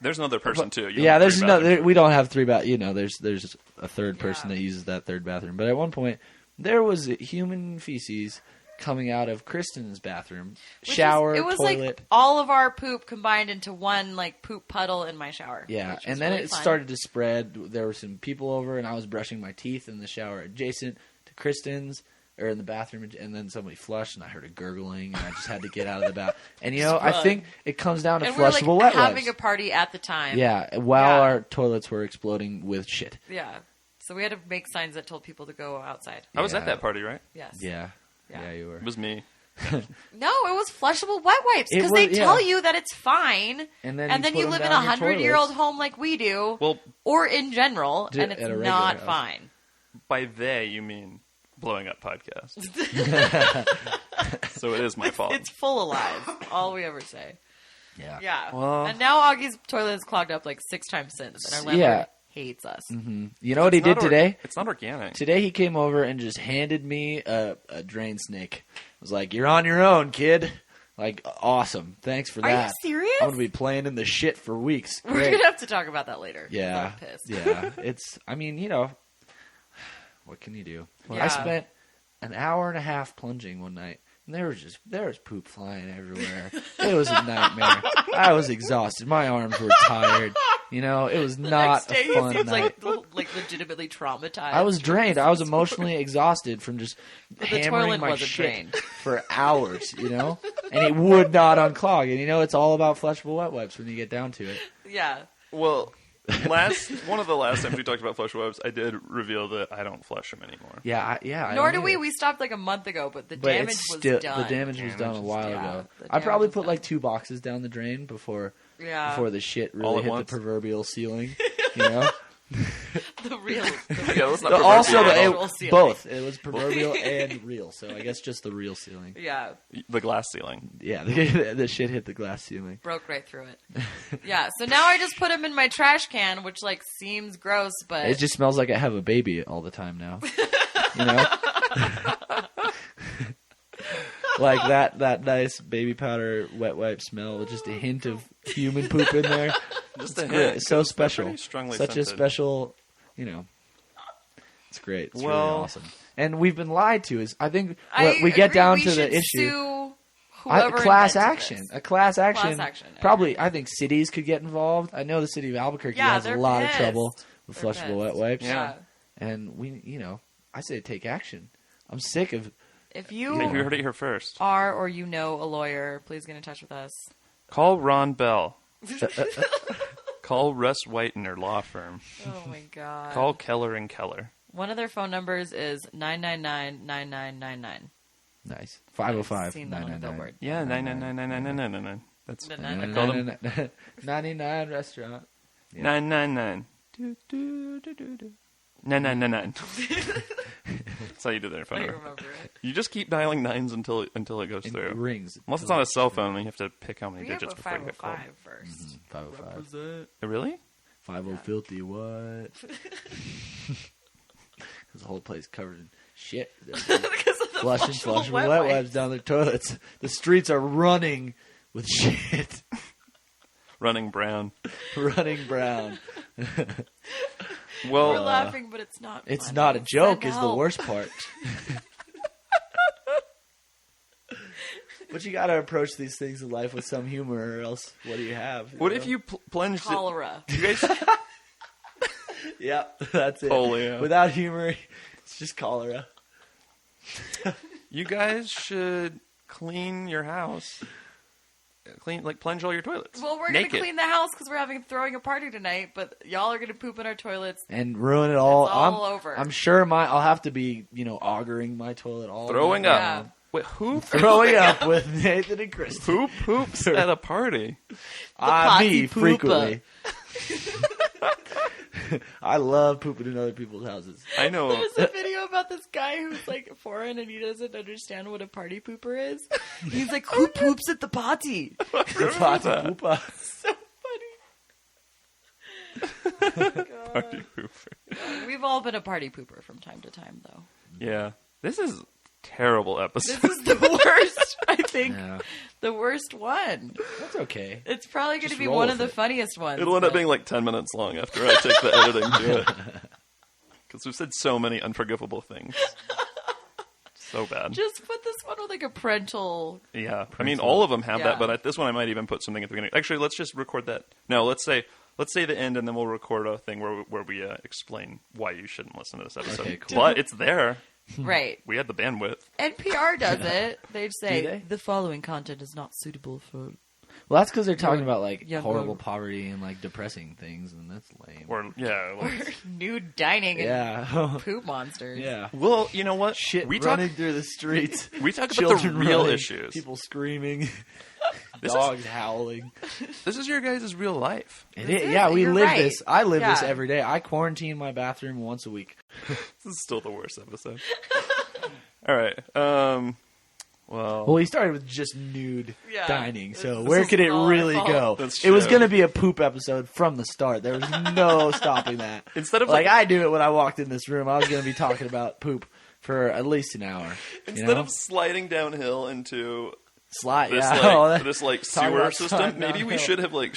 There's another person too. You yeah, have there's three no. bathrooms. We don't have 3 there's a third person Yeah. that uses that third bathroom. But at one point, there was human feces coming out of Kristen's bathroom, Which shower, is, it was toilet. all of our poop combined into one poop puddle in my shower. Yeah, which was and then really it fun. started to spread. There were some people over, and I was brushing my teeth in the shower adjacent to Kristen's, or in the bathroom, and then somebody flushed, and I heard a gurgling, and I just had to get out of the bath. And Just I run. think it comes down to And we were flushable wet having wipes. a party at the time. Yeah, while Yeah. our toilets were exploding with shit. Yeah. So we had to make signs that told people to go outside. I was Yeah. at that party, right? Yes. Yeah, Yeah. you were. It was me. No, it was flushable wet wipes It because was- they tell yeah. you that it's fine, And then and then put you them live in down a your 100-year-old toilets. home like we do, Well, or in general, Ju- and it's at a regular not house. fine. by they you mean blowing up podcast. So it is my fault. It's full of lies. All we ever say. Yeah. Yeah. Well- And now Augie's toilet is clogged up 6 times since, and our landlord Yeah. hates us. You know what he It's not did today? It's not organic. Today he came over and just handed me a drain snake. Was like, "You're on your own, kid." Awesome. Thanks for Are you that. serious? I'm gonna be playing in the shit for weeks. We're Great. gonna have to talk about that later. Yeah. I'm pissed. Yeah. It's. I mean, what can you do? Yeah. I spent an hour and a half plunging one night, and there was poop flying everywhere. It was a nightmare. I was exhausted. My arms were tired. It was The not next day, a fun he seems night. like legitimately traumatized. I was drained. I was emotionally exhausted from just the hammering toilet my wasn't shit drained. for hours, and it would not unclog. And it's all about flushable wet wipes when you get down to it. Yeah. Well, one of the last times we talked about flush wipes, I did reveal that I don't flush them anymore. Yeah, I Nor don't do we. either. We stopped a month ago, but the But damage it's was still done. the damage was done a while Yeah, ago. the I probably damage put was done. 2 boxes down the drain before Yeah. before the shit All really at hit once. the proverbial ceiling. You know. The real. Yeah, let's not Also, proverbial. both. It was proverbial and real. So I guess just the real ceiling. Yeah. The glass ceiling. Yeah, the shit hit the glass ceiling. Broke right through it. Yeah. So now I just put them in my trash can, which like seems gross, but It just smells like I have a baby all the time now. You know? Like that nice baby powder wet wipe smell with just a hint of human poop in there. Just It's a great. hint. It's so 'cause they're special. pretty strongly Such a scented. special, it's great. It's really Well- awesome. And we've been lied to. Is I think I what we get agree down we to the should issue. Sue whoever Class invented action. this. A class action. action. Probably, I think cities could get involved. I know the city of Albuquerque Yeah, has a they're lot pissed. of trouble with They're flushable wet pissed. wipes. Yeah. And I say take action. I'm sick of. If Hey, you you heard it here first. are or you know a lawyer, please get in touch with us. Call Ron Bell. Call Russ Whitener Law Firm. Oh my god. Call Keller and Keller. One of their phone numbers is 999-9999. Nice. I've 505. seen that on a 999. billboard. Yeah, 9999999. That's Nine- 99 restaurant. Yeah. 999. 9999. That's how you do their phone I number. remember it. You just keep dialing nines until it goes It through. rings. Unless it's on a cell phone, then you have to pick how many We have digits a before you get called. 505 first. 505. Really? 50 filthy what? Because the whole place covered in shit. Because of the Flushing flushable wet wipes down their toilets. The streets are running with shit. Running brown. Running brown. Well, We're laughing, but it's not. It's funny. not a joke, Send is the help. worst part. But you gotta approach these things in life with some humor, or else what do you have? what know? if you plunged it? Cholera. You guys, Yeah, that's it. Polio. Without humor, it's just cholera. you guys should clean your house. Plunge all your toilets. Well, we're gonna Naked. clean the house because we're throwing a party tonight. But y'all are gonna poop in our toilets. And ruin it all. It's all over. I'm sure I'll have to be, augering my toilet all Throwing night up. Yeah. long. Wait, who Throwing up with Nathan and Kristen. who poops at a party? Me, posse poopa. frequently. I love pooping in other people's houses. I know. There's a video about this guy who's like foreign and he doesn't understand what a party pooper is. He's like, who poops at the party? The party poopa. So funny. Party pooper. We've all been a party pooper from time to time, though. Yeah, this is a terrible episode. This is the worst. I think Yeah, the worst one. that's okay. It's probably going to Just be roll one with of the it. funniest ones. It'll end up but- being like 10 minutes long after I take the editing to it. Because we've said so many unforgivable things. So bad. Just put this one with like a parental. Yeah. I mean, all of them have Yeah. that, but at this one I might even put something at the beginning. Actually, let's just record that. No, let's say the end, and then we'll record a thing where we explain why you shouldn't listen to this episode. Okay, cool. But it's there. Right. We had the bandwidth. NPR does it. They say Do they? the following content is not suitable for. Well, that's because they're talking about like Yeah, horrible bro. poverty and like depressing things, and that's lame. Or, yeah. Like, Nude dining and Yeah, poop monsters. yeah. well, you know what? Shit we talk running through the streets. about the Children real running, issues. People screaming, This dogs howling. This is your guys' real life. It This is, is- yeah, we you're live right. this. I live this Yeah. every day. I quarantine my bathroom once a week. This is still the worst episode. All right. Well, Well, we started with just nude Yeah. dining, so This where is could it all our really fault. go? That's It was true. going to be a poop episode from the start. There was no stopping that. instead of Like I knew it when I walked in this room. I was going to be talking about poop for at least an hour. instead of sliding downhill into slide, this yeah, like Talk sewer about system, sliding maybe we downhill. should have like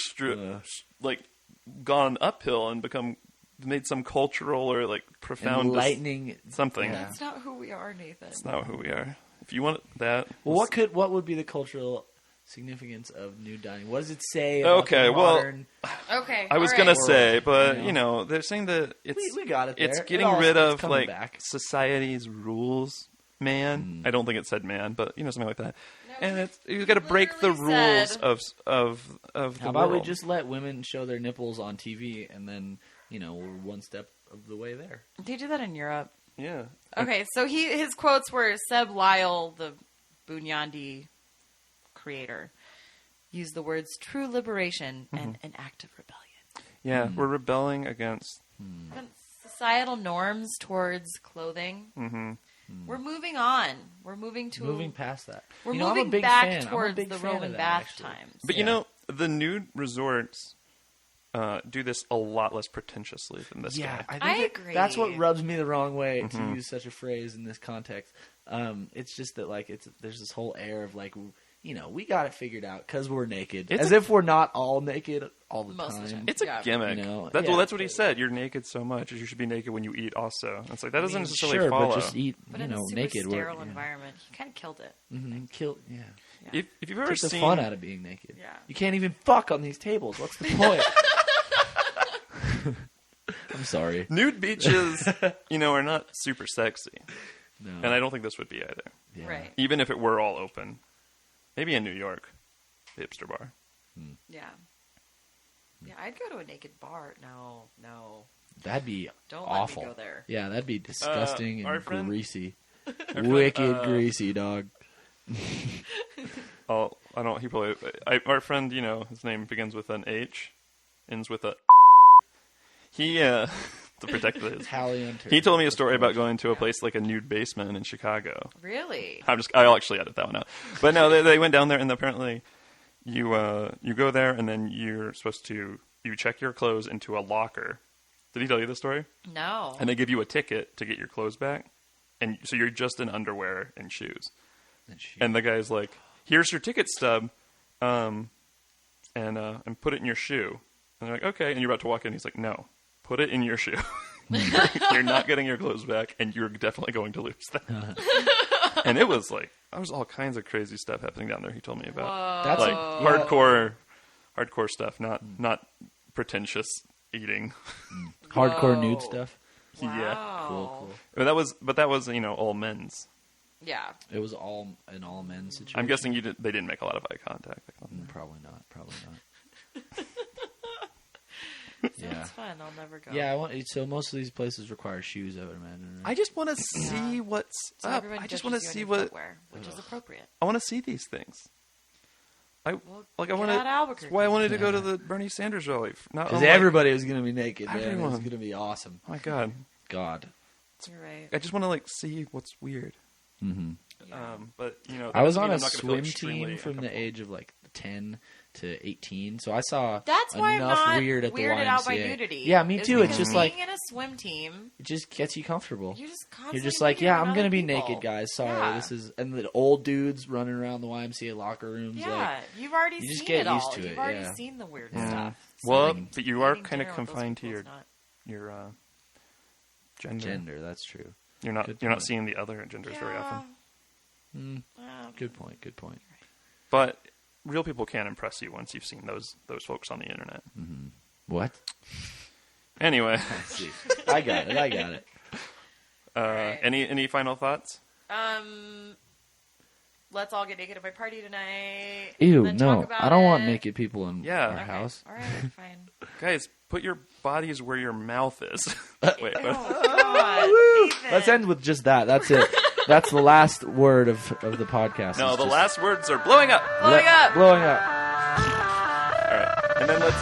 gone uphill and made some cultural or like profound enlightening. something. Yeah. That's not who we are, Nathan. That's not who we are. If you want that, Well, what would be the cultural significance of nude dining? What does it say? About Okay, the well, modern... Okay. I was all gonna right. say, but you know. they're saying that it's we got it there. it's It getting all- rid it's of coming like back. society's rules, man. I don't think it said man, but something like that. No, And it's you got to break the literally rules said- of the How about we world. just let women show their nipples on TV, and then we're one step of the way there. They do that in Europe. yeah. Okay, so his quotes were Seb Lyle, the Bunyadi creator. use the words true liberation and an act of rebellion. Yeah, we're rebelling against. Societal norms towards clothing. Mm-hmm. We're moving on. We're moving past that. We're You know, I'm a moving big back fan. I'm a towards big the fan of Roman that, bath actually. times. But you know, the nude resorts do this a lot less pretentiously than this Yeah, guy. I think agree. that's what rubs me the wrong way to use such a phrase in this context. It's just that like there's this whole air of like, you know, we got it figured out because we're naked, as if we're not all naked all the Most of the time. time. It's a Yeah. gimmick. You know, Well, yeah. that's what he said. You're naked so much as you should be naked when you eat also. It's like, that doesn't necessarily sure, follow. but just eat, But you in know, a super naked. sterile environment, he kind of killed it. Kill, yeah. Yeah. If you've ever Takes the seen... fun out of being naked. Yeah. You can't even fuck on these tables. What's the point? I'm sorry. Nude beaches, you know, are not super sexy. No. And I don't think this would be either. Yeah. Right. Even if it were all open. Maybe in New York. Hipster bar. Yeah. Yeah, I'd go to a naked bar. No. That'd be Don't awful. let me go there. Yeah, that'd be disgusting our and friend- greasy. friend, Wicked greasy, dog. Oh, I don't... He probably... our friend, you know, his name begins with an H. Ends with a... He, to protect his... Italian. He told me a story about going to a place like a nude basement in Chicago. Really? I'll actually edit that one out. But no, they went down there, and apparently you go there, and then you're supposed to check your clothes into a locker. Did he tell you this story? No. And they give you a ticket to get your clothes back, and so you're just in underwear and shoes. And the guy's like, "Here's your ticket stub, and put it in your shoe." And they're like, "Okay." And you're about to walk in. He's like, "No, put it in your shoe. You're not getting your clothes back, and you're definitely going to lose them." And it was like, there was all kinds of crazy stuff happening down there. He told me about. Whoa. That's Like hardcore stuff, not pretentious eating. Hardcore Whoa. nude stuff. Yeah. Wow. Cool. But that was you know, all men's. Yeah. It was all an all men situation. I'm guessing they didn't make a lot of eye contact. Probably not. Probably not. Sounds fun. I'll never go. Yeah, I want. So most of these places require shoes, I would imagine. Right? I just want to see what's So up. everyone I just judges want to you on see your what footwear, which is appropriate. I want to see these things. I Get want out to. Albuquerque. That's why I wanted to go to the Bernie Sanders rally. Not Because unlike- everybody was going to be naked, man. It was Everyone. going to be awesome. Oh my God, God. You're right. I just want to like see what's weird. Mm-hmm. Yeah. But you know, I was that on a doesn't mean I'm not gonna feel swim team extremely from the uncomfortable. age of like 10 to 18, so I saw That's why I'm enough not weird at the weirded out by YMCA. nudity. Yeah, me is too. It's because just being like in a swim team, it just gets you comfortable. you're just constantly You're just like, thinking yeah, about I'm gonna other be people. naked, guys. Sorry, Yeah. this is and the old dudes running around the YMCA locker rooms. Yeah, Like, you've already you just seen get it used all. to it, You've already yeah. seen the weird Yeah. stuff. Well, Eating- but you are eating kind of dinner with those confined to people your is not- gender. gender. That's true. You're not Good you're not point. seeing the other genders very often. Good point. Good point. But real people can impress you once you've seen those folks on the internet. What? Anyway, I see. I got it. I got it. Right. any final thoughts? Let's all get naked at my party tonight. Ew, and then no. talk about I don't want it. naked people in Yeah. our Okay. house. All right, fine. Guys, put your bodies where your mouth is. Wait. Oh, God. Ethan. Let's end with just that. That's it. That's the last word of the podcast. No, is the just last words are blowing up. Blowing up. Blowing up. All right, and then let's